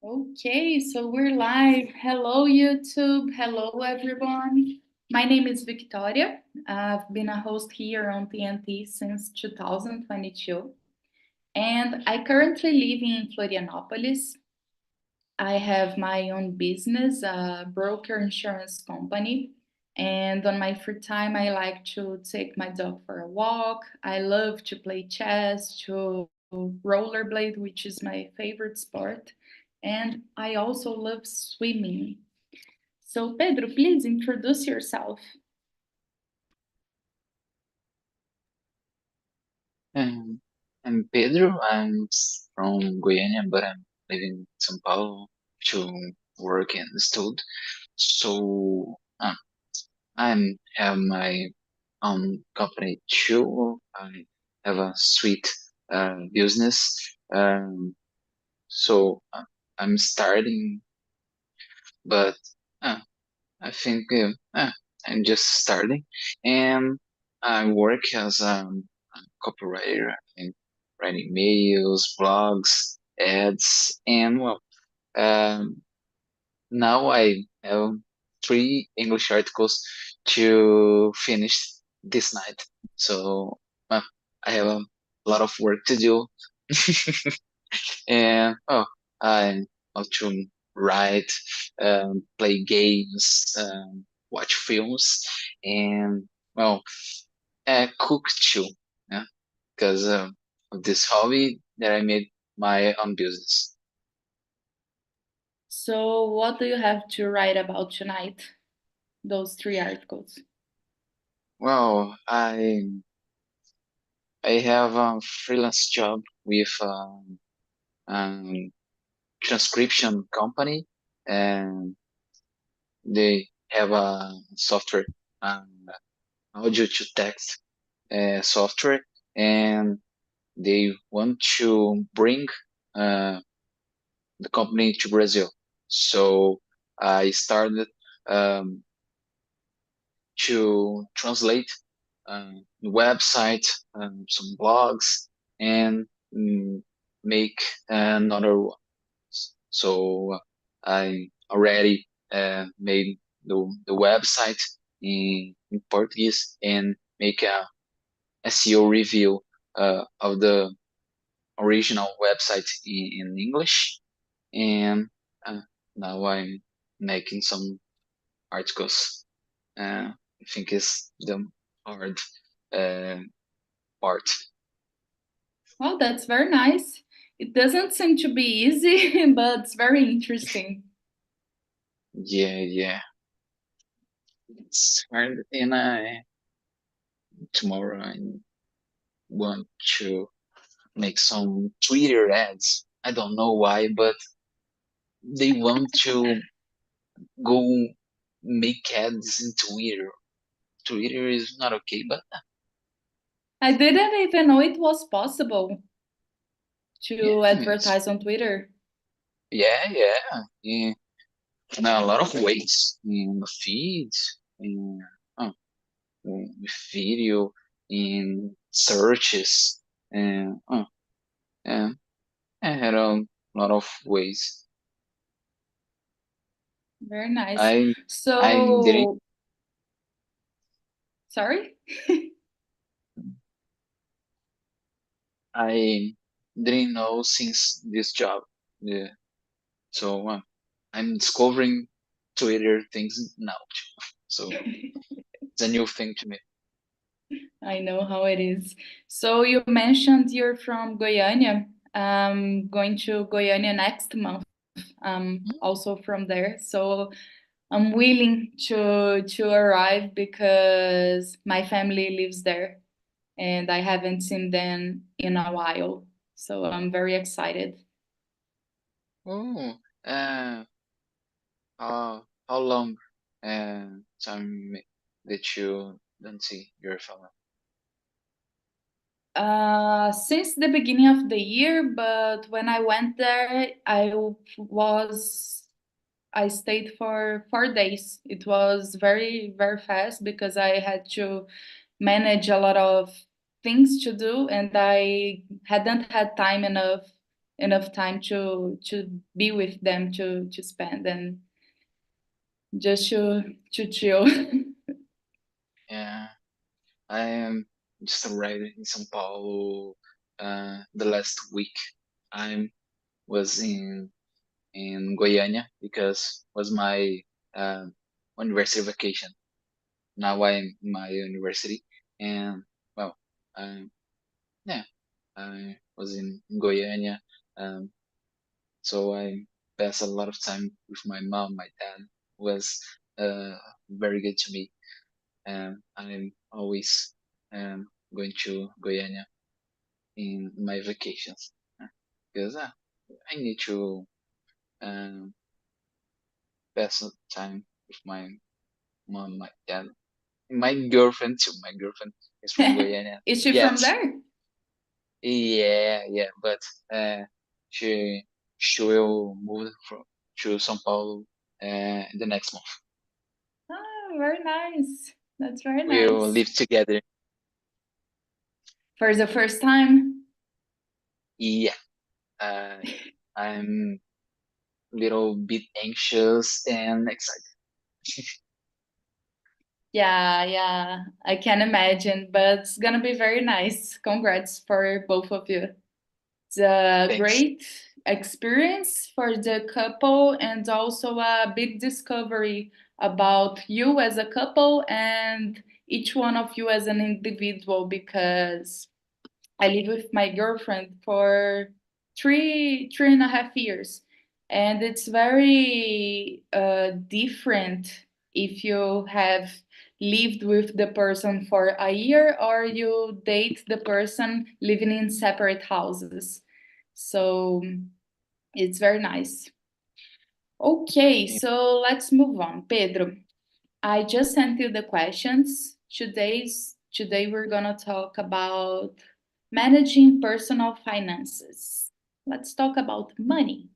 Okay, so we're live. Hello, YouTube. Hello, everyone. My name is Victoria. I've been a host here on TNT since 2022, and I currently live in Florianopolis. I have my own business, a broker insurance company, and on my free time, I like to take my dog for a walk. I love to play chess, to rollerblade, which is my favorite sport, and I also love swimming. So, Pedro, please introduce yourself. Um, I'm Pedro. From Goiânia, but I'm living in São Paulo to work and study. So I have my own company too. I have a sweet business. Um, so I'm starting, but uh, I think I'm just starting, and I work as a copywriter. I'm writing mails, blogs, ads, and well, um, now I have three English articles to finish this night. So I have a lot of work to do, and I love to write, play games, watch films, and well, cook too. Yeah, because of this hobby that I made my own business. So, what do you have to write about tonight? Those three articles. Well, I have a freelance job with um, transcription company, and they have a software, um, audio to text software, and they want to bring uh, the company to Brazil. So I started um, to translate the website, some blogs, and mm, make another one. So I already made the website in Portuguese and make a SEO review of the original website in English, and uh, now I'm making some articles. I think is the hard uh, part. Well, that's very nice. It doesn't seem to be easy, but it's very interesting. Yeah, yeah, it's hard, and I tomorrow I want to make some Twitter ads. I don't know why, but they want to go make ads in Twitter. Twitter is not okay, but I didn't even know it was possible to yes, advertise on Twitter. yeah, in a lot of ways in the feeds, in uh, with video, in searches, and I had a lot of ways. Very nice. I I didn't So, sorry? I didn't know since this job. Yeah. So I'm discovering Twitter things now. So it's a new thing to me. I know how it is. So, you mentioned you're from Goiânia. Going to Goiânia next month. Also from there. So, I'm willing to arrive because my family lives there and I haven't seen them in a while. So I'm very excited. Oh, how long time that you don't see your family? Since the beginning of the year, but when I went there, was I stayed for 4 days. It was very, very fast because I had to manage a lot of things to do and I hadn't had time enough enough time to be with them to spend and just to chill. Yeah, I am just arrived in São Paulo the last week. I was in Goiânia because was my uh, university vacation. Now I'm in my university, and well, um, yeah, I was in Goiânia, um, so I passed a lot of time with my mom. My dad was very good to me, and I'm always going to Goiânia in my vacations because I need to um, pass some time with my mom, my dad, and my girlfriend too. My girlfriend is from Goiânia. Is she Yet, from there? yeah, but uh, she she will move from to São Paulo the next month. Oh, very nice. That's very We'll nice. live together. For the first time. Yeah, uh, I'm a little bit anxious and excited. Yeah, yeah, I can imagine, but it's gonna be very nice. Congrats for both of you. It's a Thanks. great experience for the couple and also a big discovery about you as a couple and each one of you as an individual because I live with my girlfriend for three and a half years, and it's very different if you have lived with the person for a year or you date the person living in separate houses. So it's very nice. Okay, Yeah. so let's move on. Pedro, I just sent you the questions. Today we're gonna talk about managing personal finances. Let's talk about money.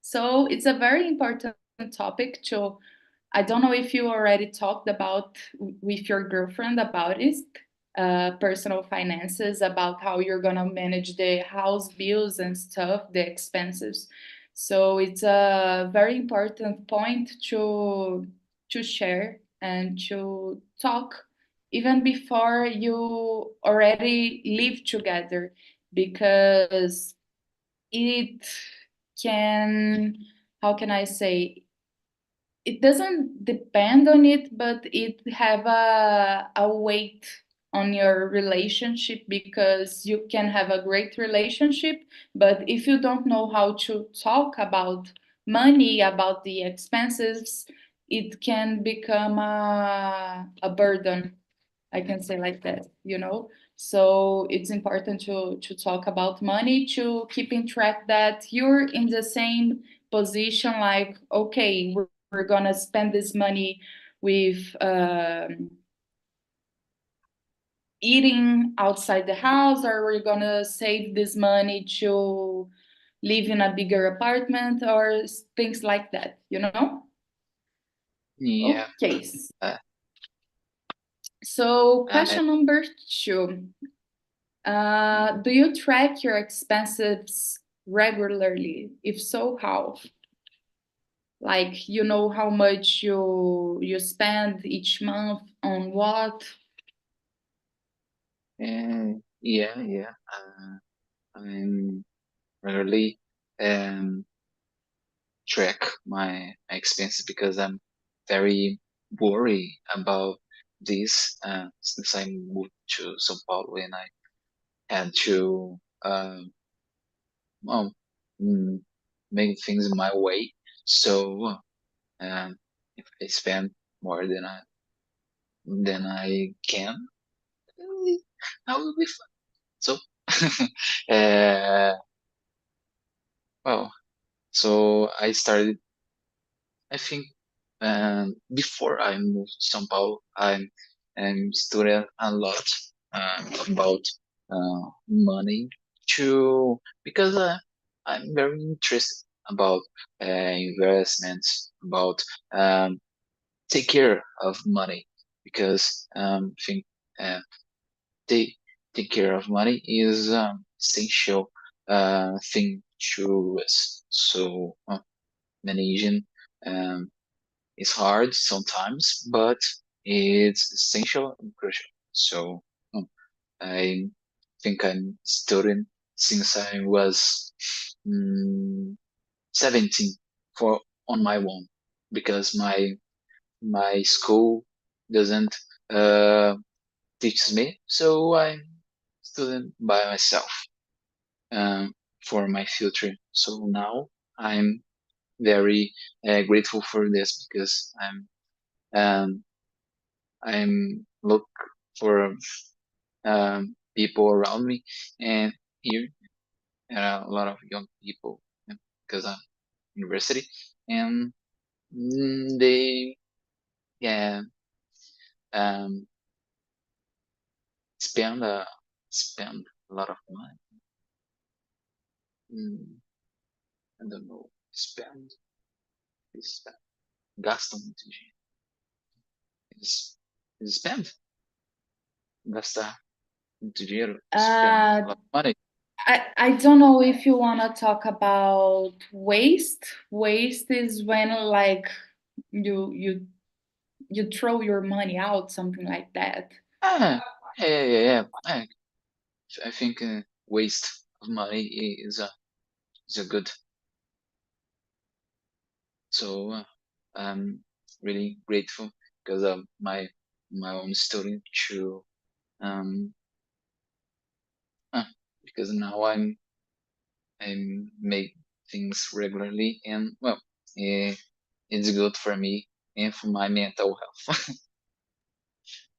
So it's a very important topic to I don't know if you already talked about with your girlfriend about it, personal finances, about how you're gonna manage the house bills and stuff, the expenses. So it's a very important point to share and to talk even before you already live together because it can, how can I say, it doesn't depend on it, but it have a weight on your relationship because you can have a great relationship, but if you don't know how to talk about money, about the expenses, it can become a burden. I can say like that, you know? So it's important to talk about money, to keep in track that you're in the same position, like, okay, we're gonna spend this money with eating outside the house, or we're gonna save this money to live in a bigger apartment or things like that, you know? Yeah. Okay, Uh, so uh, question number two. mhm. Do you track your expenses regularly? If so, how? Like you know how much you spend each month on what? Yeah, yeah. I'm rarely um, track my expenses because I'm very worried about this since I moved to São Paulo and I had to well, mm, make things my way. So if I spend more than I can, eh, I will be fine. So uh, well, so I started. I think before I moved to São Paulo, I studied a lot about money too because I'm very interested about investments, about um, take care of money because I think uh, take take care of money is essential thing to US. So managing um, is hard sometimes, but it's essential and crucial. So I think I'm studying since I was mm, 17 for on my own because my school doesn't uh, teach me, so I'm studying by myself um, for my future. So now I'm very grateful for this because um, I'm look for people around me, and here there are a lot of young people because I'm university, and they yeah um, spend spend a lot of money. Mm, I don't know, spend, gastam muito dinheiro. Eles spend, gastar muito dinheiro, spend a Uh, lot of money. I don't know if you want to talk about waste. Waste is when like you throw your money out, something like that. Ah, yeah. I think waste of money is a good. So I'm really grateful because of my own study to um uh, because now I make things regularly, and well, eh, it's good for me and for my mental health.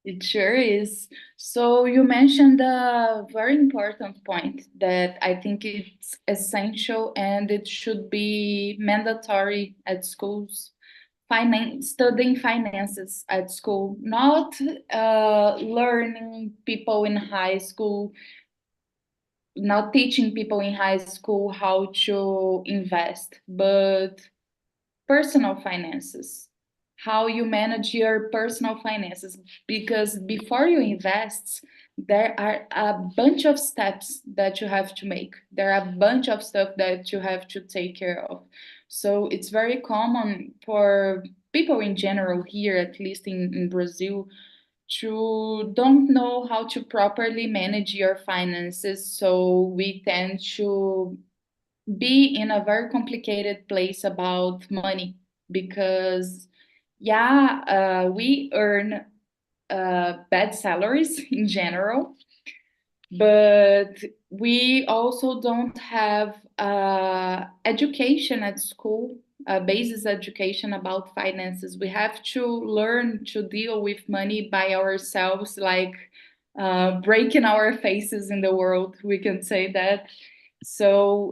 It sure is. So you mentioned a very important point that I think it's essential and it should be mandatory at schools. Studying finances at school, not learning people in high school, not teaching people in high school how to invest, but personal finances, how you manage your personal finances. Because before you invest, there are a bunch of steps that you have to make. There are a bunch of stuff that you have to take care of. So it's very common for people in general here, at least in Brazil, to don't know how to properly manage your finances. So we tend to be in a very complicated place about money because we earn bad salaries in general, but we also don't have education at school, a basis education about finances. We have to learn to deal with money by ourselves, like breaking our faces in the world, we can say that. So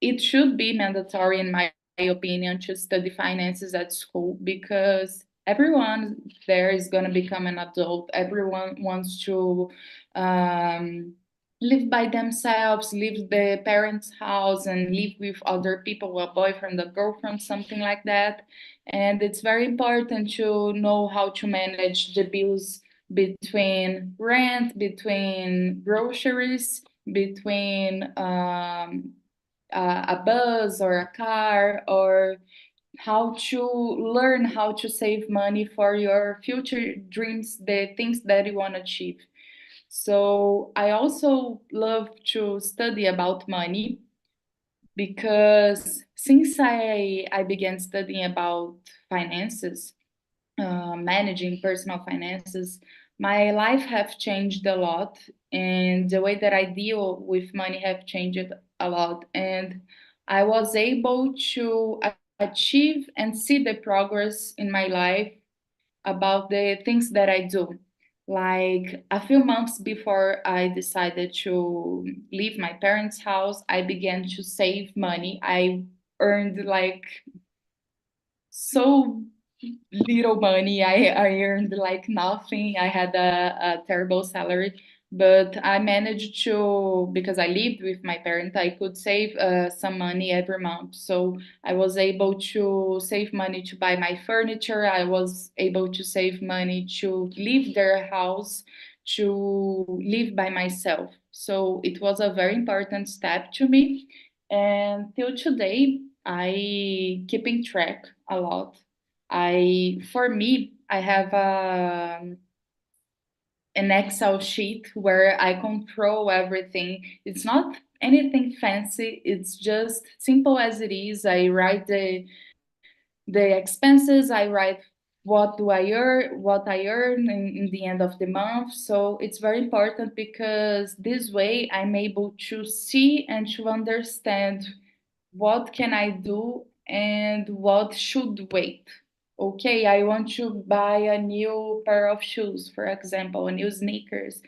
it should be mandatory, in my opinion, to study finances at school because everyone there is going to become an adult. Everyone wants to um, live by themselves, leave the parents' house, and live with other people, a boyfriend, a girlfriend, something like that. And it's very important to know how to manage the bills between rent, between groceries, between a bus or a car, or how to learn how to save money for your future dreams, the things that you want to achieve. So I also love to study about money because since I began studying about finances, managing personal finances, my life have changed a lot, and the way that I deal with money have changed a lot. And I was able to achieve and see the progress in my life about the things that I do. Like a few months before I decided to leave my parents' house, I began to save money. I earned like so little money. I earned like nothing. I had a terrible salary, but I managed to, because I lived with my parents, I could save some money every month. So I was able to save money to buy my furniture. I was able to save money to leave their house, to live by myself. So it was a very important step to me. And till today, I keeping track a lot. For me, I have an Excel sheet where I control everything. It's not anything fancy. It's just simple as it is. I write the expenses. I write what I earn in the end of the month. So it's very important because this way I'm able to see and to understand what can I do and what should wait. Okay, I want to buy a new pair of shoes, for example, a new sneakers.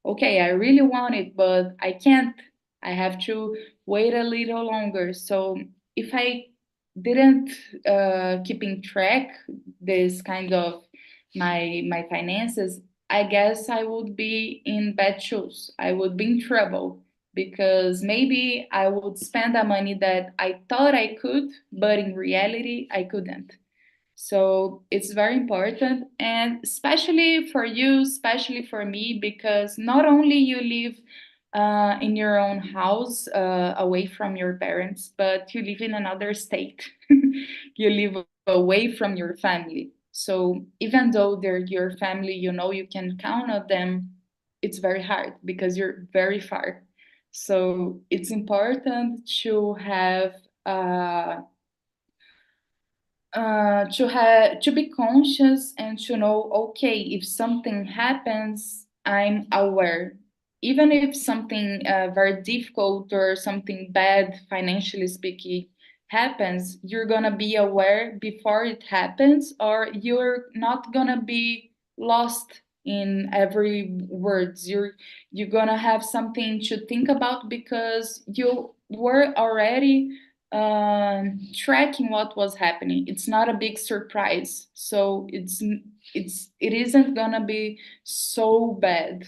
Okay, I really want it, but I can't. I have to wait a little longer. So if I didn't keep in track this kind of my finances, I guess I would be in bad shoes. I would be in trouble because maybe I would spend the money that I thought I could, but in reality, I couldn't. So it's very important, and especially for you, especially for me, because not only you live in your own house away from your parents, but you live in another state. You live away from your family. So even though they're your family, you know you can count on them, it's very hard because you're very far. So it's important to have to be conscious and to know, okay, if something happens, I'm aware. Even if something very difficult or something bad, financially speaking, happens, you're gonna be aware before it happens, or you're not gonna be lost in every words. You're gonna have something to think about because you were already tracking what was happening. It's not a big surprise, so it isn't gonna be so bad.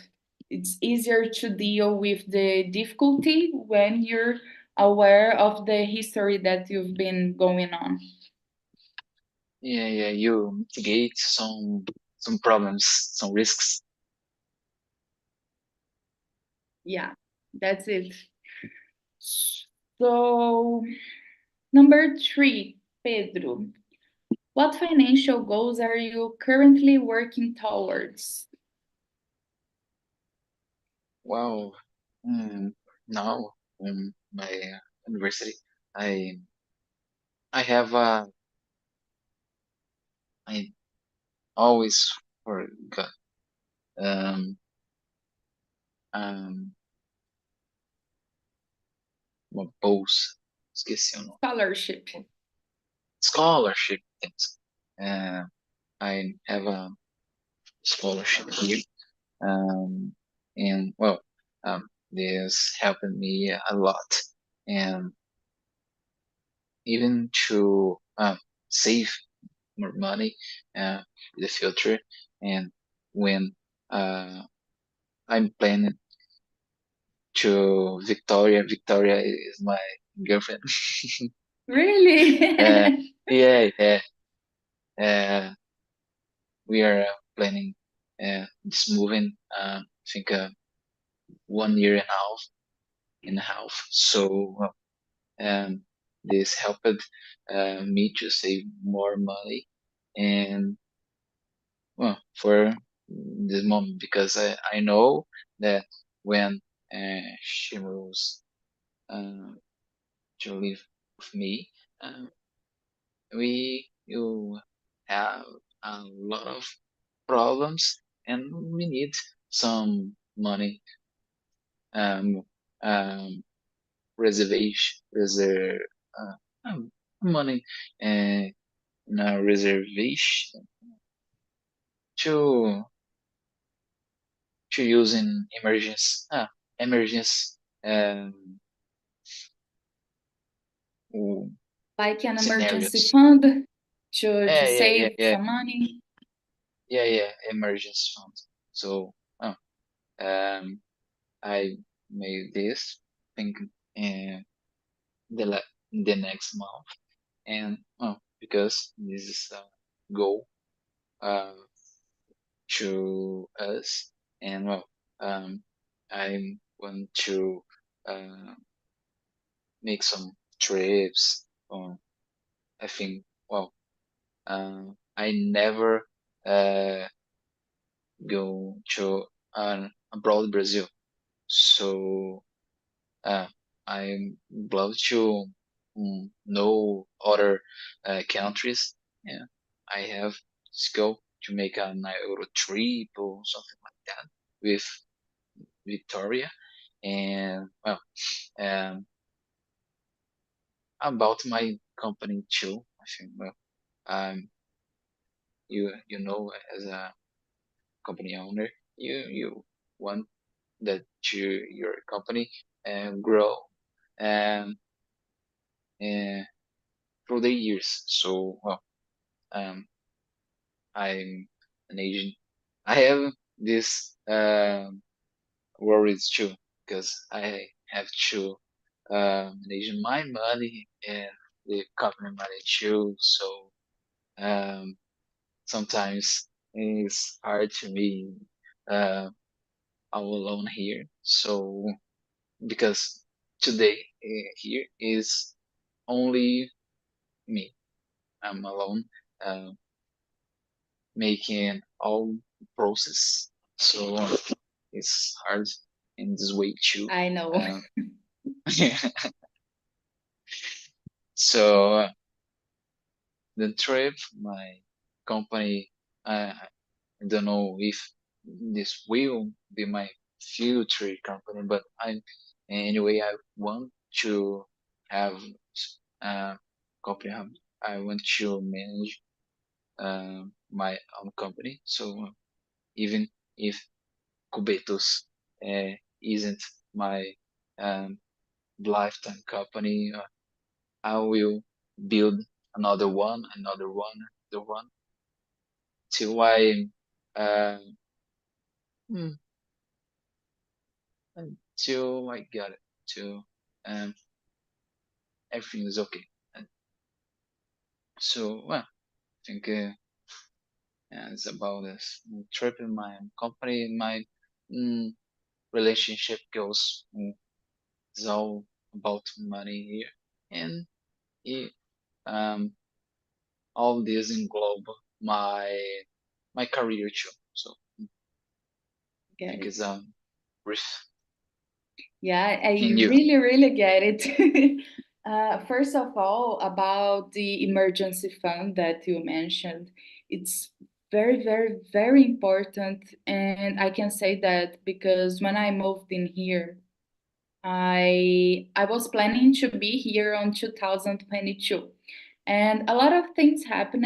It's easier to deal with the difficulty when you're aware of the history that you've been going on. Yeah, yeah, you mitigate some problems, some risks. Yeah, that's it. So, number three, Pedro. What financial goals are you currently working towards? Wow. Mm, now in my university, I I have I always forgot um um uma bolsa. Esqueci o nome. Scholarship. Scholarship things. Uh, I have a scholarship here. And well, this helped me a lot, and even to save more money in the future. And when uh, I'm planning to Victoria is my girlfriend. uh, Really? yeah, yeah. Uh, we are planning this moving. I think 1 year and a half. So and this helped me to save more money and well for this moment because I know that when she moves uh, to live with me, uh, we will have a lot of problems and we need some money um, um, reserve money uh, in a reservation to use in emergency um, Like an emergency scenarios. fund to Yeah, yeah, save yeah, some money. yeah, emergency fund. So, um, I made this think uh, the next month, and because this is a goal uh, to us, and I want to uh, make some trips. I think, well, I never uh, go to abroad Brazil, so uh, I love to know other countries. Yeah, I have to go to make an Euro trip or something like that with Victoria. And well, um, about my company too. I think, well, um, you know, as a company owner, you want that your company grow and through the years. So well, um, I'm an agent. I have this worries too because I have to manage my money and the company money too. So um, sometimes it's hard to me uh, all alone here. So because today here is only me. I'm alone, uh, making all process. So it's hard in this way too. I know. Uh, so the trip, my company, I don't know if this will be my future company, but anyway, I want to have uh, company. I want to manage my own company. So even if Cubetos isn't my um, lifetime company, I will build another one, another one till uh, hmm, until I got it. Till um, everything is okay. And so, well, I think it's about this trip in my company, my mm, relationship goes. It's all about money here, and it, um, all this englobe my my career too. So I Get think it's it. brief Yeah, I in you. really, really get it. First of all, about the emergency fund that you mentioned, it's very, very, very important. And I can say that because when I moved in here, I was planning to be here on 2022. And a lot of things happened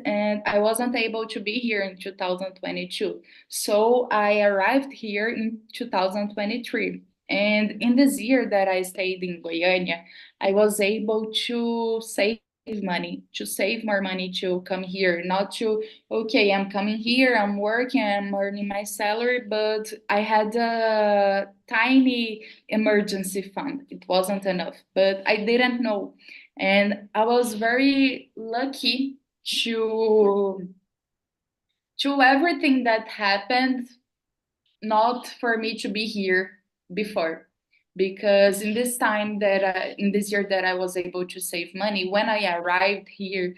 and I wasn't able to be here in 2022. So I arrived here in 2023. And in this year that I stayed in Goiânia, I was able to save money, to save more money to come here, not to, okay, I'm coming here, I'm working, I'm earning my salary, but I had a tiny emergency fund. It wasn't enough, but I didn't know. And I was very lucky to everything that happened, not for me to be here before. Because in this time that in this year that I was able to save money, when I arrived here,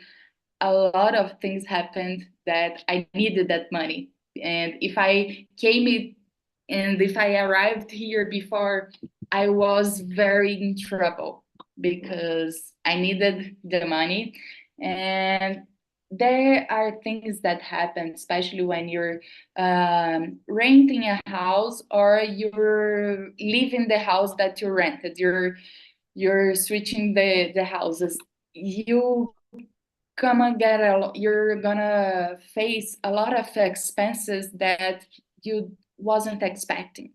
a lot of things happened that I needed that money. And if I arrived here before, I was very in trouble because I needed the money. And there are things that happen, especially when you're renting a house or you're leaving the house that you rented. You're switching the houses. You're gonna face a lot of expenses that you wasn't expecting,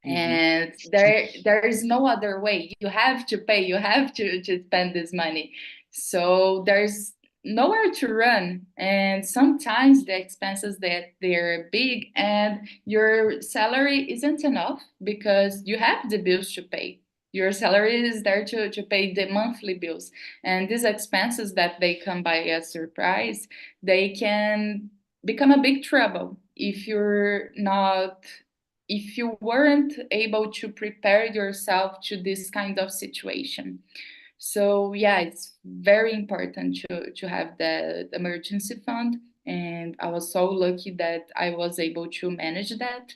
Hmm. and there is no other way. You have to pay, you have to spend this money, so there's nowhere to run. And sometimes the expenses that they're big and your salary isn't enough because you have the bills to pay. Your salary is there to pay the monthly bills, and these expenses that they come by as surprise, they can become a big trouble if you're not if you weren't able to prepare yourself to this kind of situation. So yeah, it's very important to have the emergency fund, and I was so lucky that I was able to manage that.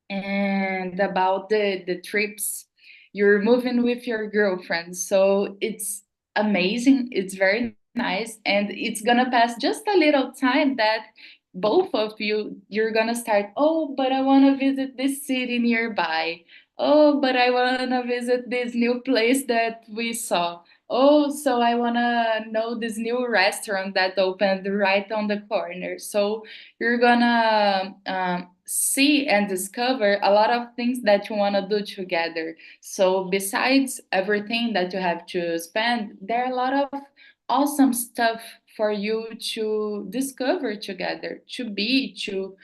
And about the trips, you're moving with your girlfriend, so it's amazing, it's very nice, and it's gonna pass just a little time that both of you're gonna start, oh, but I want to visit this city nearby, oh, but I want to visit this new place that we saw, oh, so I want to know this new restaurant that opened right on the corner. So you're gonna see and discover a lot of things that you want to do together. So besides everything that you have to spend, there are a lot of awesome stuff for you to discover together, to be, to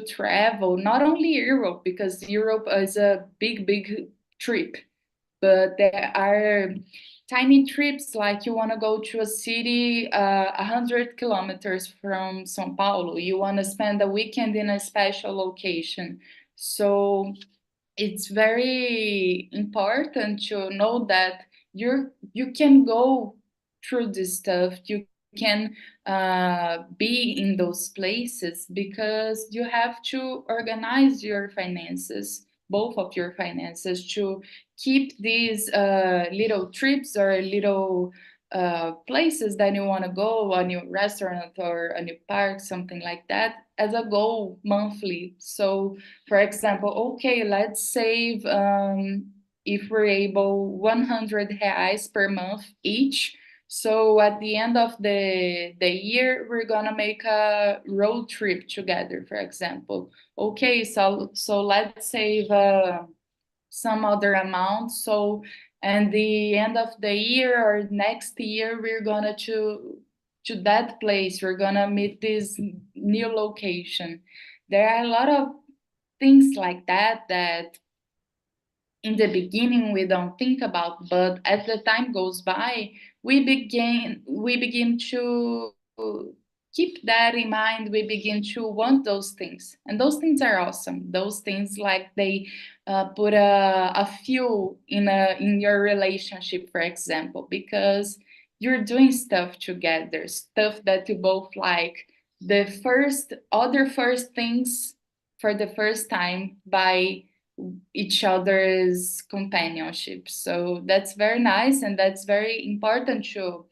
travel, not only Europe, because Europe is a big trip, but there are tiny trips, like you want to go to a city 100 kilometers from São Paulo, you want to spend a weekend in a special location. So it's very important to know that you can go through this stuff, you can be in those places, because you have to organize your finances, both of your finances, to keep these little trips or little places that you want to go, a new restaurant or a new park, something like that, as a goal monthly. So for example, okay, let's save, if we're able, 100 reais per month each. So at the end of the year, we're gonna make a road trip together, for example. Okay, so let's save some other amount. So and the end of the year or next year, we're gonna to that place. We're gonna meet this new location. There are a lot of things like that that in the beginning we don't think about, but as the time goes by, we begin to keep that in mind. We begin to want those things, and those things are awesome. Those things, like, they put a fuel in your relationship, for example, because you're doing stuff together, stuff that you both like. The first things for the first time by each other's companionship. So that's very nice, and that's very important to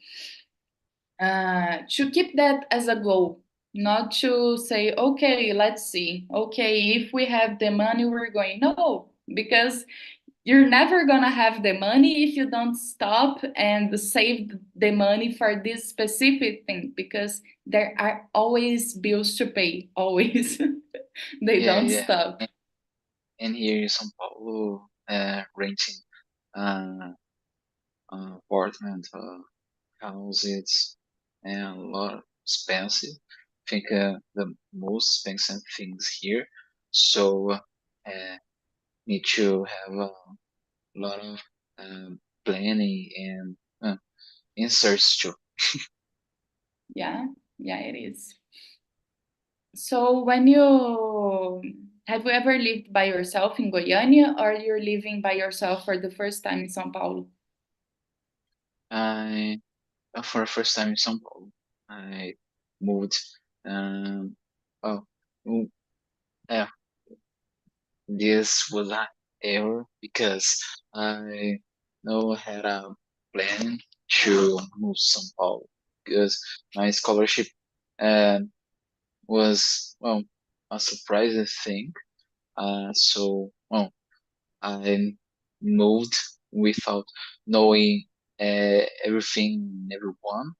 keep that as a goal. Not to say, okay, let's see. Okay, if we have the money, we're going. No, because you're never gonna have the money if you don't stop and save the money for this specific thing, because there are always bills to pay. Always, they Yeah, don't yeah. stop. And here in São Paulo, renting uh, apartment, houses, and a lot expensive. I think the most expensive things here. So need to have a lot of planning and inserts too. Yeah, yeah, it is. So when you have you ever lived by yourself in Goiânia, or you're living by yourself for the first time in São Paulo? I for the first time in São Paulo, I moved. Um, oh, mm, yeah, this was an error because I know I had a plan to move to São Paulo because my scholarship um, was a surprising thing. So I moved without knowing everything, everyone,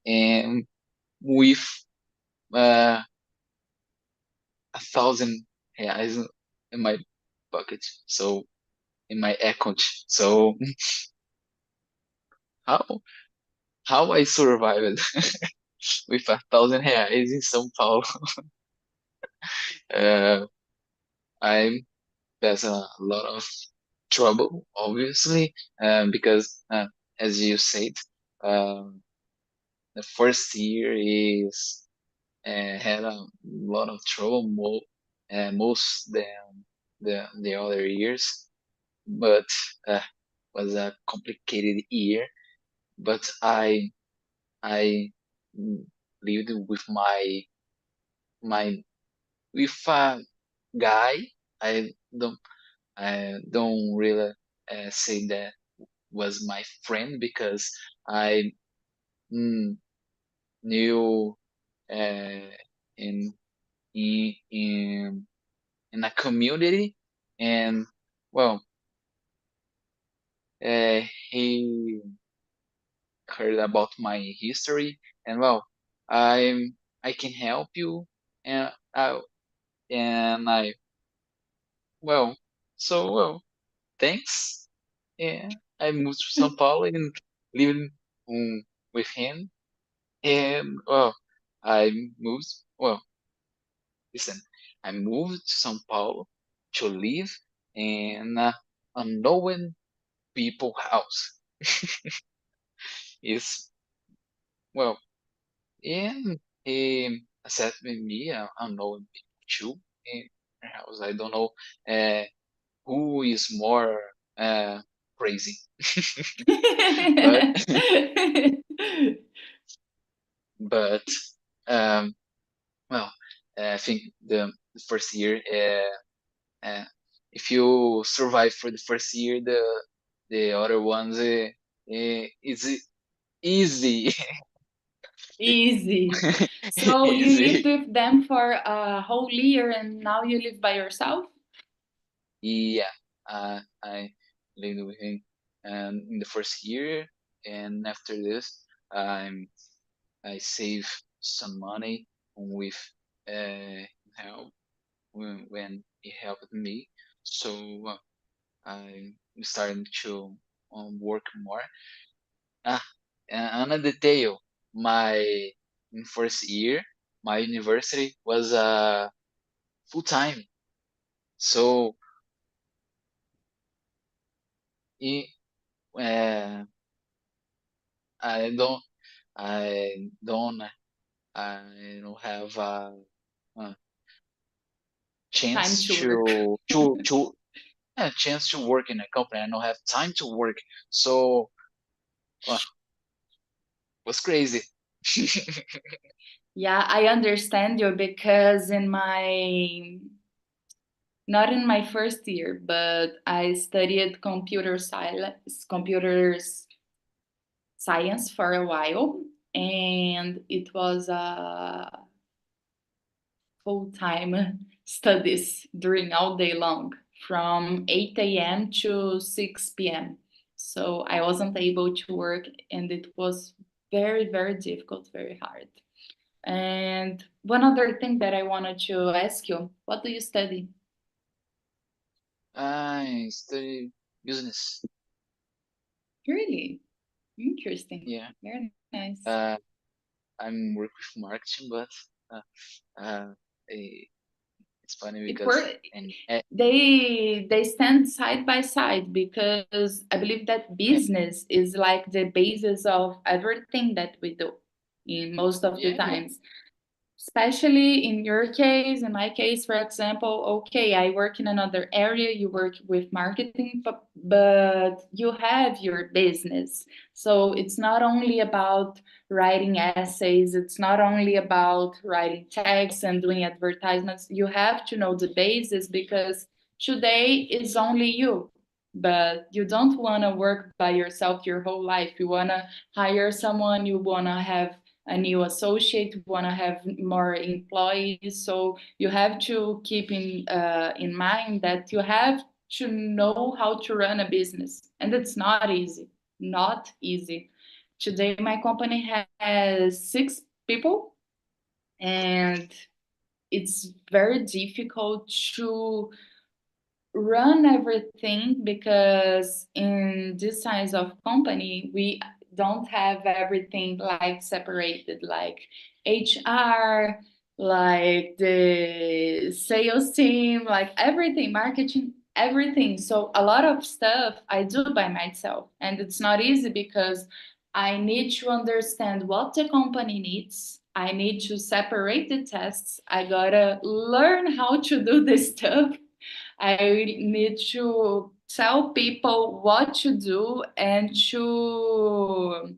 and with uh, 1,000 reais in my pocket, so in my account. So how how I survived with 1,000 reais in São Paulo? Uh, I'm There's a lot of trouble, obviously, because as you said, um, the first year is had a lot of trouble. Most them. the other years, but uh, was a complicated year. But I lived with my with a guy. I don't I don't really say that was my friend because I mm, knew uh, in in in a community, and well, uh, he heard about my history, and well, I can help you, and I well, so well, thanks. Yeah, I moved to São Paulo and lived with him, and well, I moved. Well, listen, I moved to São Paulo to live in a unknown people house. Is well, and he accepted me unknown people too in her house. I don't know uh, who is more uh, crazy, but but um, well, I think the first year, if you survive for the first year, the other ones is easy, Easy. So you lived easy. with them for a whole year and now you live by yourself? Yeah, I lived with him in the first year, and after this, I'm I save some money with help when he helped me. So I started to work more. Ah, and a detail, my in first year, my university was full time. So I uh, I don't I don't I don't have a Time chance to work. to a chance to work in a company. I don't have time to work. So uh, was crazy. Yeah, I understand you because in my not in my first year, but I studied computer science for a while, and it was a full time studies during all day long from 8 a.m. to 6 p.m. So I wasn't able to work, and it was very, very difficult, very hard. And one other thing that I wanted to ask you, what do you study? I study business. Really interesting. Yeah. Very nice. Uh, I'm work with marketing, but uh, eh, it's funny It because work. and They stand side by side because I believe that business is like the basis of everything that we do in most of the yeah, yeah, times. Especially in your case, in my case, for example, okay, I work in another area, you work with marketing, but you have your business. So it's not only about writing essays, it's not only about writing texts and doing advertisements. You have to know the basis because today is only you. But you don't want to work by yourself your whole life. You want to hire someone, you want to have a new associate, want to have more employees. So you have to keep in mind that you have to know how to run a business, and it's not easy. Not easy. Today, my company has 6 people, and it's very difficult to run everything because in this size of company we don't have everything like separated like HR, like the sales team, like everything, marketing, everything. So a lot of stuff I do by myself, and it's not easy because I need to understand what the company needs. I need to separate the tests. I gotta learn how to do this stuff. I need to tell people what to do and to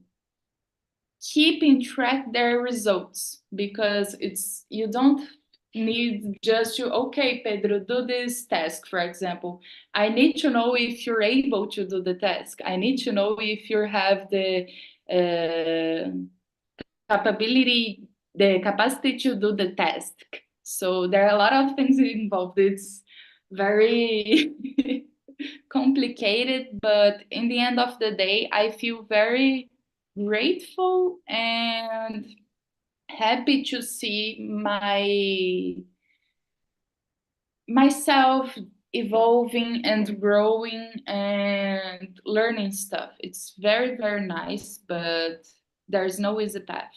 keep in track their results, because it's you don't need just to, okay, Pedro, do this task, for example. I need to know if you're able to do the task. I need to know if you have uh, the capacity to do the task. So there are a lot of things involved. It's very complicated, but in the end of the day, I feel very grateful and happy to see myself evolving and growing and learning stuff. It's very, very nice, but there's no easy path.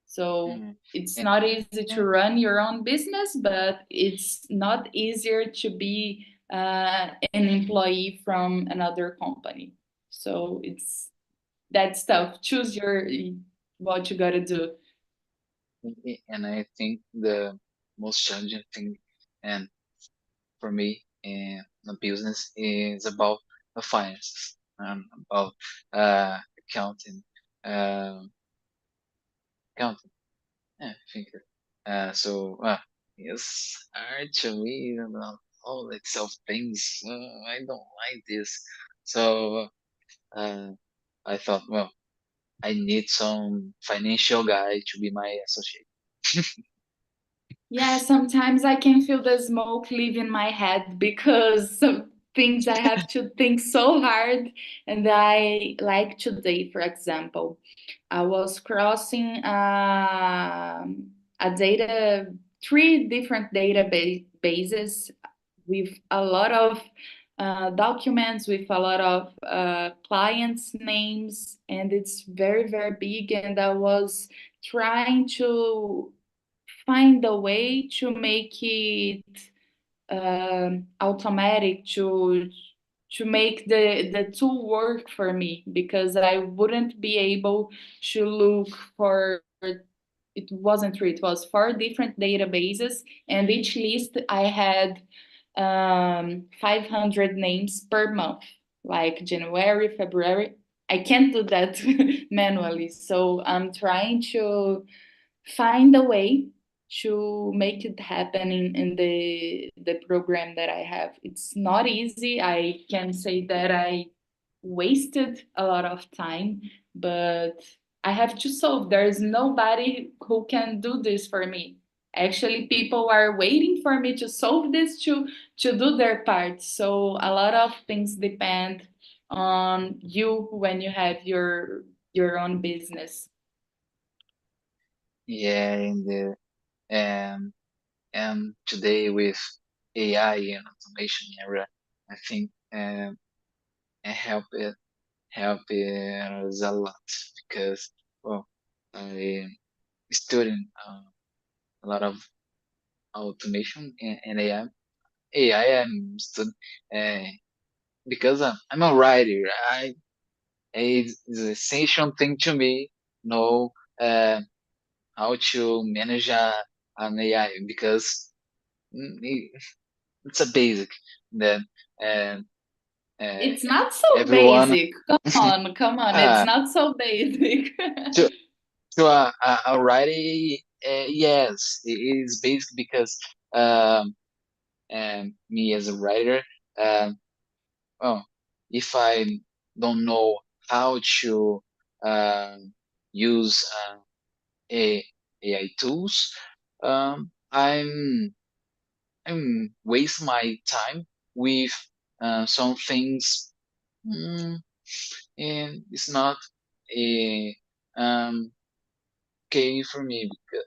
So Mm. it's And, not easy to and run your own business, but it's not easier to be an employee from another company. So it's that stuff. Choose your what you gotta do. and I think the most challenging thing, and for me in the business, is about the finances, about accounting, um, accounting. Yeah, I think. It's hard to me about all Excel things. I don't like this. So uh, I thought, well, I need some financial guy to be my associate. Yeah, sometimes I can feel the smoke leaving my head because some things I have to think so hard. And I like today, for example, I was crossing a data, three different databases with a lot of documents, with a lot of clients' names, and it's very, very big. And I was trying to find a way to make it automatic, to make the tool work for me, because I wouldn't be able to look for, it wasn't three, it was four different databases, and each list I had 500 names per month, like January, February. I can't do that manually, so I'm trying to find a way to make it happen in the program that I have. It's not easy. I can say that I wasted a lot of time, but I have to solve. There is nobody who can do this for me. Actually, people are waiting for me to solve this, to do their part. So a lot of things depend on you when you have your own business. Yeah, um, and today with AI and automation era, I think it help us a lot because, well, I studied a lot of automation and AI. AI I'm stud uh, because I'm a writer. It's an essential thing to me know uh, how to manage an AI because it's a basic that uh, uh, It's not so everyone basic. Come on. It's uh, not so basic. to to writing. Yes, it is basic because me as a writer, um, well, if I don't know how to use a AI tools, I'm waste my time with some things, mm, and it's not a okay for me because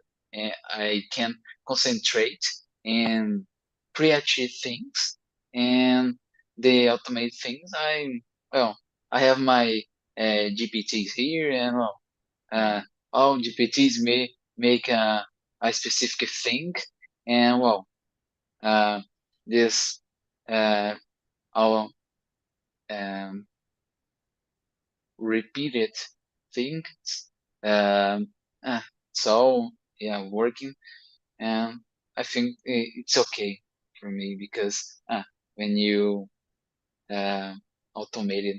I can concentrate and creative things and the automate things. I have my GPTs here, and uh, all GPTs may make a specific thing, and uh, this uh, I'll um, repeated things. Um, so yeah, working, and I think it's okay. for me because when you uh, automated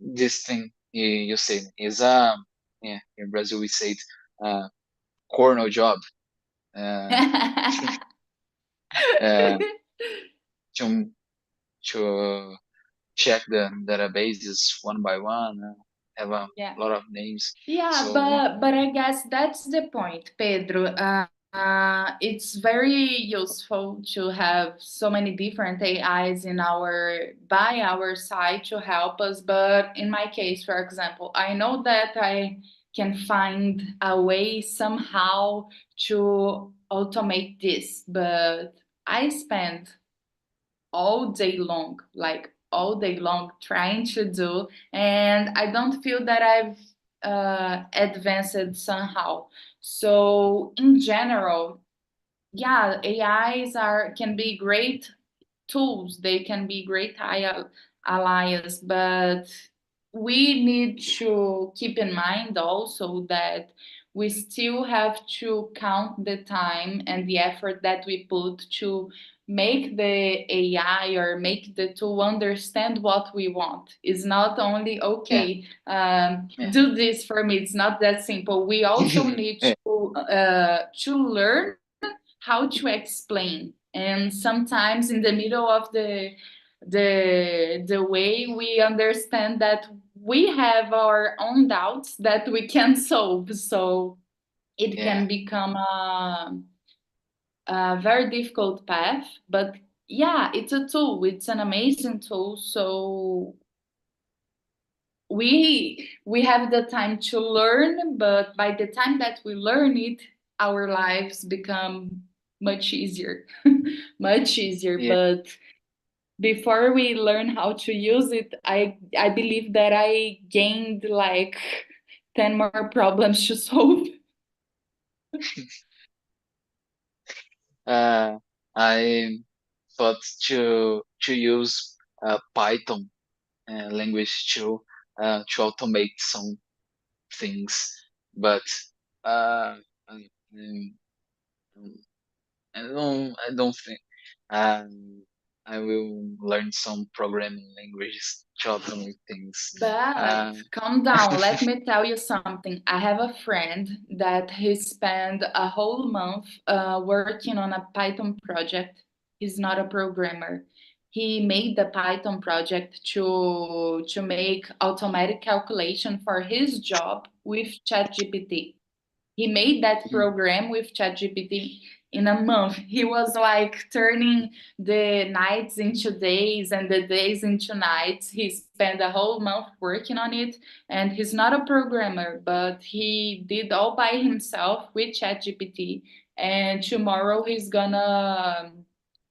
this thing you said is yeah, in Brazil we say it corner job uh, uh, to to check the databases one by one, have a Yeah. lot of names. Yeah, So but I guess that's the point, Pedro. It's very useful to have so many different AIs in our by our side to help us. But in my case, for example, I know that I can find a way somehow to automate this, but I spend all day long, like all day long, trying to do, and I don't feel that I've advanced somehow. So in general, yeah, AIs are can be great tools, they can be great allies, but we need to keep in mind also that we still have to count the time and the effort that we put to make the AI or make the tool understand what we want. It's not only, yeah, okay, yeah, do this for me. It's not that simple. We also need yeah, to learn how to explain, and sometimes in the middle of the way we understand that we have our own doubts that we can solve, so it yeah, can become a very difficult path. But yeah, it's a tool, it's an amazing tool, so we have the time to learn, but by the time that we learn it, our lives become much easier. Much easier. yeah, But before we learn how to use it, I believe that I gained like 10 more problems to solve. uh, I thought to use Python language to automate some things, but uh, I, um, I don't think um, I will learn some programming languages to automate things. But Uh, calm down. Let me tell you something. I have a friend that he spent a whole month working on a Python project. He's not a programmer. He made the Python project to make automatic calculation for his job with ChatGPT. He made that program with ChatGPT in a month. He was like turning the nights into days and the days into nights. He spent a whole month working on it, and he's not a programmer, but he did all by himself with ChatGPT. And tomorrow he's gonna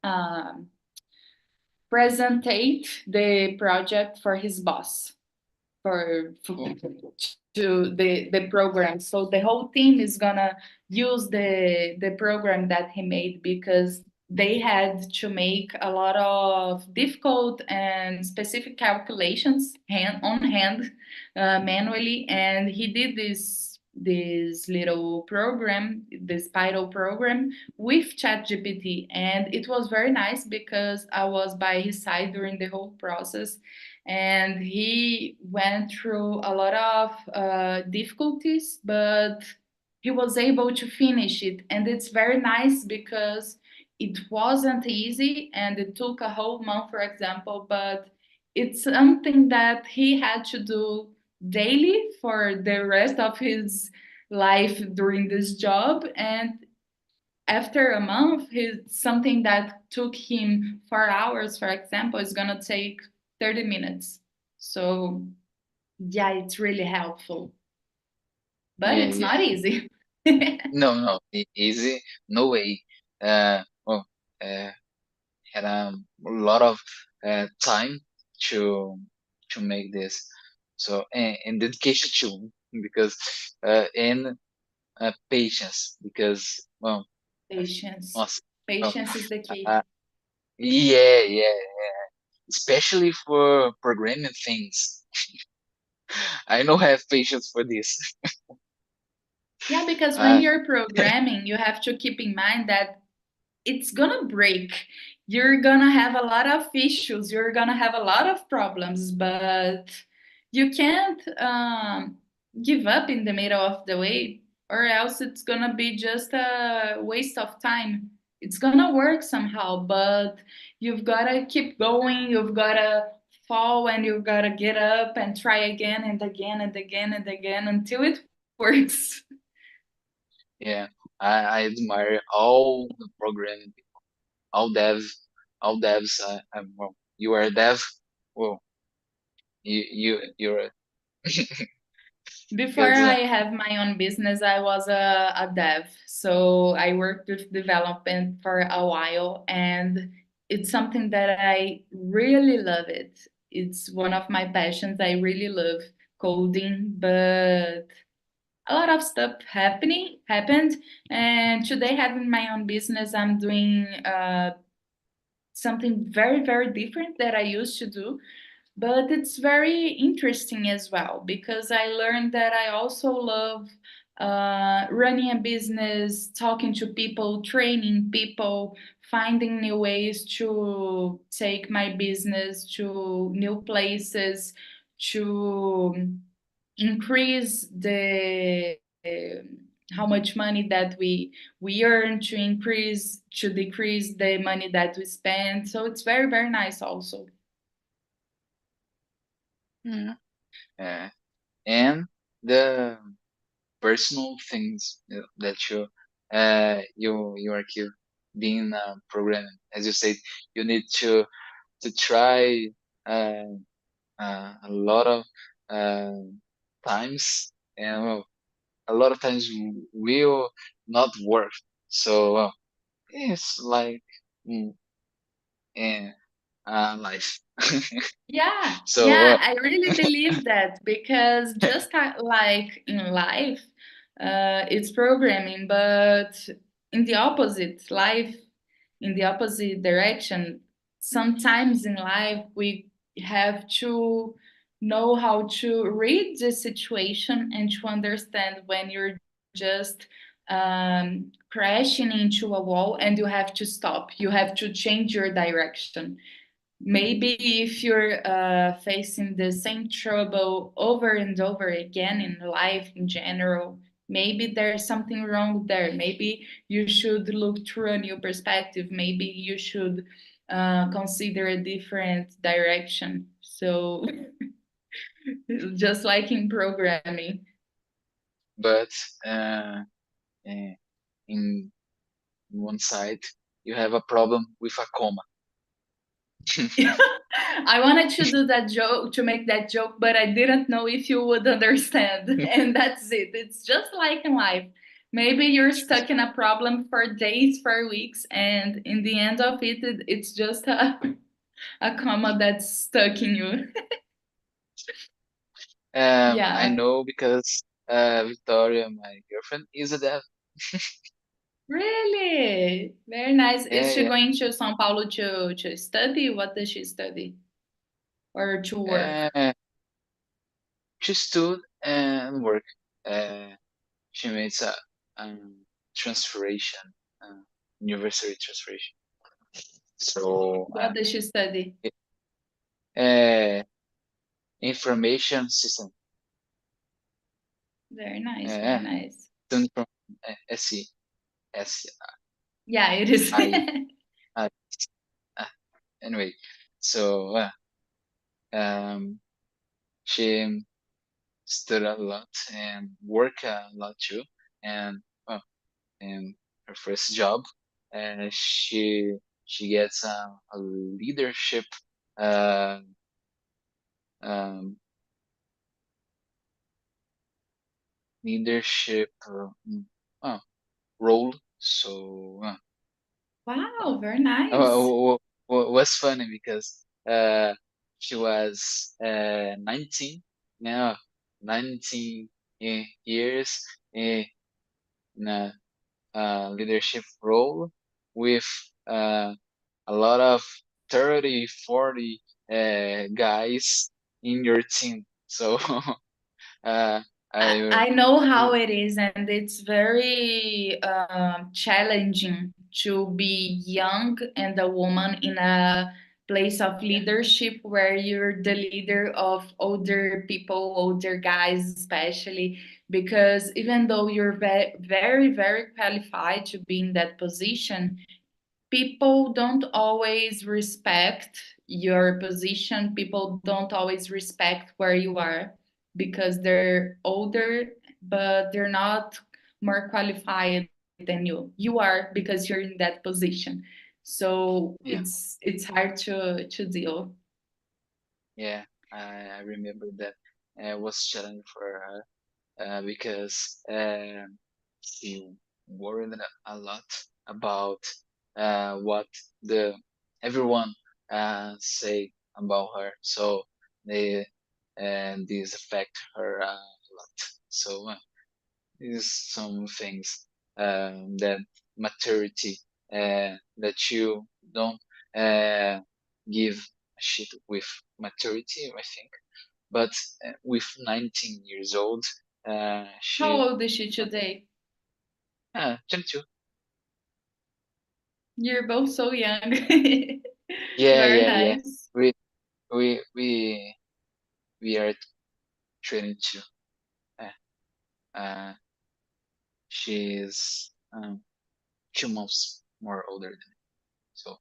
um, presentate the project for his boss for to the program. So the whole team is gonna use the program that he made because they had to make a lot of difficult and specific calculations on hand manually, and he did this little program, this Python program with ChatGPT, and it was very nice because I was by his side during the whole process, and he went through a lot of difficulties, but he was able to finish it. And it's very nice because it wasn't easy and it took a whole month, for example, but it's something that he had to do daily for the rest of his life during this job. And after a month, something that took him 4 hours, for example, is gonna take 30 minutes. So yeah, it's really helpful, but yeah, it's yeah. not easy. No, no, easy, no way. Well, uh, had a lot of time to to make this. So and dedication too, because and patience, because well, Patience. awesome. Well, Patience is the key. uh, yeah, yeah, especially for programming things. I don't have patience for this. Yeah, because when Uh, you're programming, you have to keep in mind that it's gonna break. You're gonna have a lot of issues. You're gonna have a lot of problems, but you can't give up in the middle of the way, or else it's gonna be just a waste of time. It's gonna work somehow, but you've gotta keep going. You've gotta fall and you've gotta get up and try again and again and again and again until it works. Yeah, I admire all the programming, all dev, all devs. Well, you are a dev. Well, you're Before because I have my own business, I was a dev. So I worked with development for a while, and it's something that I really love it. It's one of my passions. I really love coding, but a lot of stuff happened. And today, having my own business, I'm doing something very, very different that I used to do, but it's very interesting as well because I learned that I also love running a business, talking to people, training people, finding new ways to take my business to new places, to increase the how much money that we earn, to increase to decrease the money that we spend. So it's very, very nice also. yeah, and the personal things that you are keep being programming. As you said, you need to try uh, a lot of uh, times, and well, a lot of times will not work. So it's like mm, eh, life. Yeah, So yeah, I really believe that because just like in life, it's programming, but in the opposite life, in the opposite direction, sometimes in life we have to know how to read the situation and to understand when you're just crashing into a wall and you have to stop. You have to change your direction. Maybe if you're facing the same trouble over and over again in life in general, maybe there's something wrong there. Maybe you should look through a new perspective. Maybe you should consider a different direction. So, just like in programming. but uh, eh, in one side you have a problem with a comma. I wanted to do that joke, to make that joke, but I didn't know if you would understand. And that's it. It's just like in life. Maybe you're stuck in a problem for days, for weeks, and in the end of it, it's just a comma that's stuck in you. I Yeah, know because Victoria, my girlfriend, is a dev. really. Very nice. Is she Yeah, going to São Paulo to study? What does she study? Or to work? yeah. She stood and work. Uh, she makes a transferation, uh, university transferation. So, What does she study? uh, information system. Very nice, very Uh, nice. Student from SC, SC, Yeah, it is. I, uh, uh, anyway, so um, she studied a lot and work a lot too. And well, in her first job, she gets a leadership uh, um, leadership uh, role. So Wow, very nice. was funny because she was 19 now, 19 years in a leadership role with uh, a lot of 30, 40 guys in your team. So uh, I I know how it is, and it's very challenging. to be young and a woman in a place of yeah, leadership where you're the leader of older people, older guys, especially because even though you're very, very qualified to be in that position, people don't always respect your position. People don't always respect where you are because they're older, but they're not more qualified than you are because you're in that position. So yeah, it's hard to deal. yeah. I remember that I was challenging for her because she worried a lot about what the everyone say about her. So they this affect her a lot. So these some things that maturity that you don't uh, give a shit with maturity, I think. But with 19 years old, How she old is she today? 22. You're both so young. Yeah, Very yeah, yeah. nice. We we we we are 22. Uh, uh, she's 2 months more older than me. So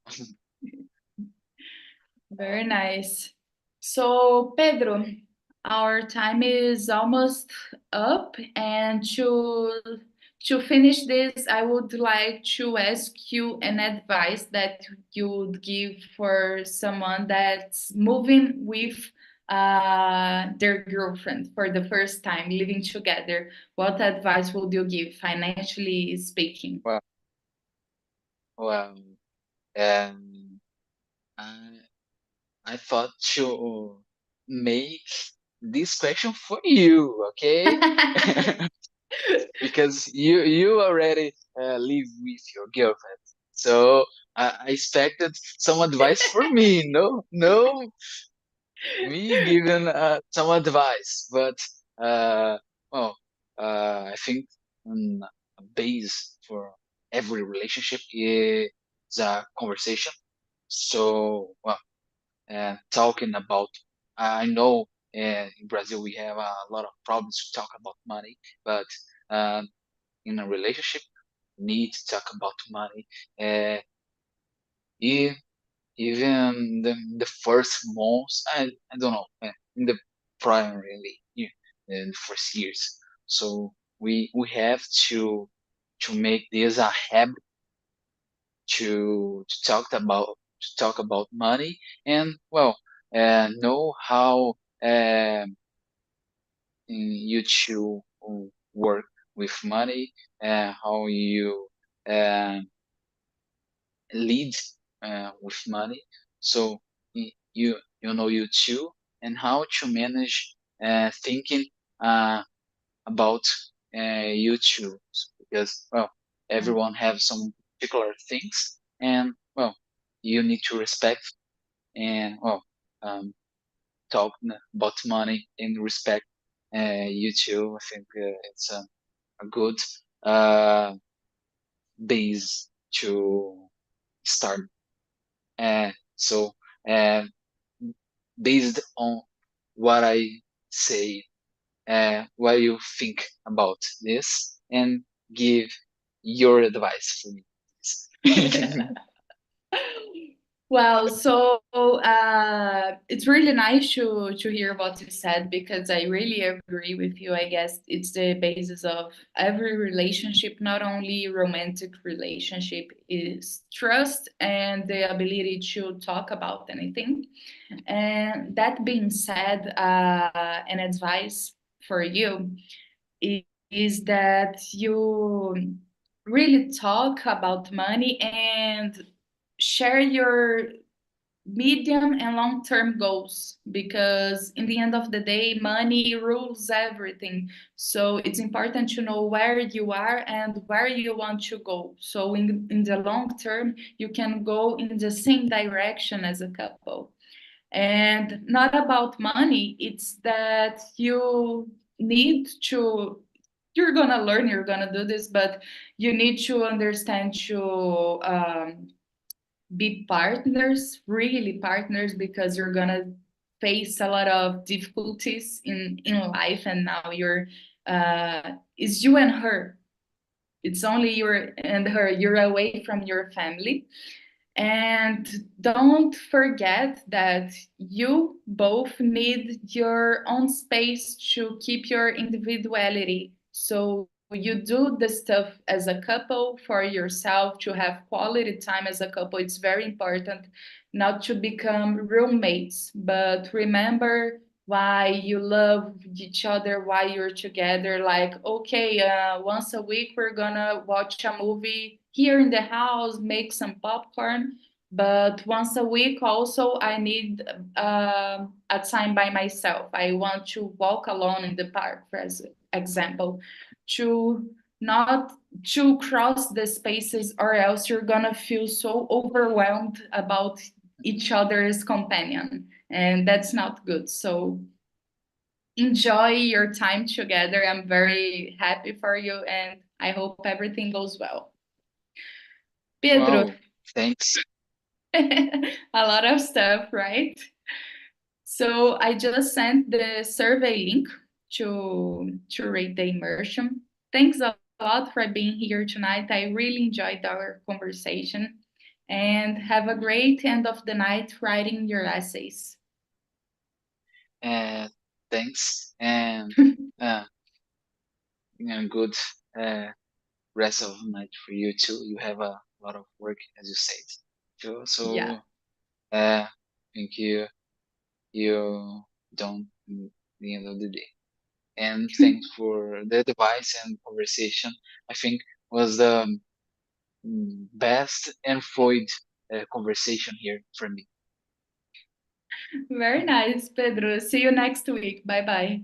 Very nice. So, Pedro, our time is almost up, and to finish this, I would like to ask you an advice that you would give for someone that's moving with their girlfriend for the first time, living together. What advice would you give, financially speaking? well, well, um, I I thought to make this question for you, okay? Because you already live with your girlfriend, so I expected some advice for me. No, no, me giving some advice, but uh, well, I think a base for every relationship is a conversation. So, well, talking about, I know in Brazil we have a lot of problems to talk about money, but um, in a relationship, need to talk about money. Uh, e- Even the first months, I don't know, in the primary year, in the first years. So we have to make this a habit to talk about money and well know how you to work with money, how you uh, lead with money. So you know you too, and how to manage thinking uh, about you too, because well everyone have some particular things, and well you need to respect and well um, talk about money and respect you too. I think it's a good uh, base to start. So uh, based on what I say, what you think about this, and give your advice for me. Well, so it's really nice to hear what you said because I really agree with you. I guess it's the basis of every relationship, not only romantic relationship, is trust and the ability to talk about anything. And that being said, an advice for you is that you really talk about money and share your medium and long term goals because in the end of the day money rules everything, so it's important to know where you are and where you want to go, so in the long term you can go in the same direction as a couple. And not about money, it's that you need to you're gonna learn, you're gonna do this, but you need to understand to be partners, really partners, because you're gonna face a lot of difficulties in life, and now it's you and her. It's only you and her. You're away from your family. And don't forget that you both need your own space to keep your individuality. So you do the stuff as a couple for yourself to have quality time as a couple. It's very important not to become roommates, but remember why you love each other, why you're together. Like, okay, once a week we're gonna watch a movie here in the house, make some popcorn. But once a week, also, I need a time by myself. I want to walk alone in the park, for example, to not to cross the spaces, or else you're gonna feel so overwhelmed about each other's companion, and that's not good. So enjoy your time together. I'm very happy for you, and I hope everything goes well. Pedro, Wow, thanks. a lot of stuff, right? So I just sent the survey link to rate the immersion. Thanks a lot for being here tonight. I really enjoyed our conversation. And have a great end of the night writing your essays. Uh, Thanks, and uh, good uh, rest of the night for you too. You have a lot of work, as you said. Yeah. So, thank you. You don't in the end of the day. And thanks for the advice and conversation. I think was the best and fluid conversation here for me. Very nice, Pedro. See you next week. Bye bye.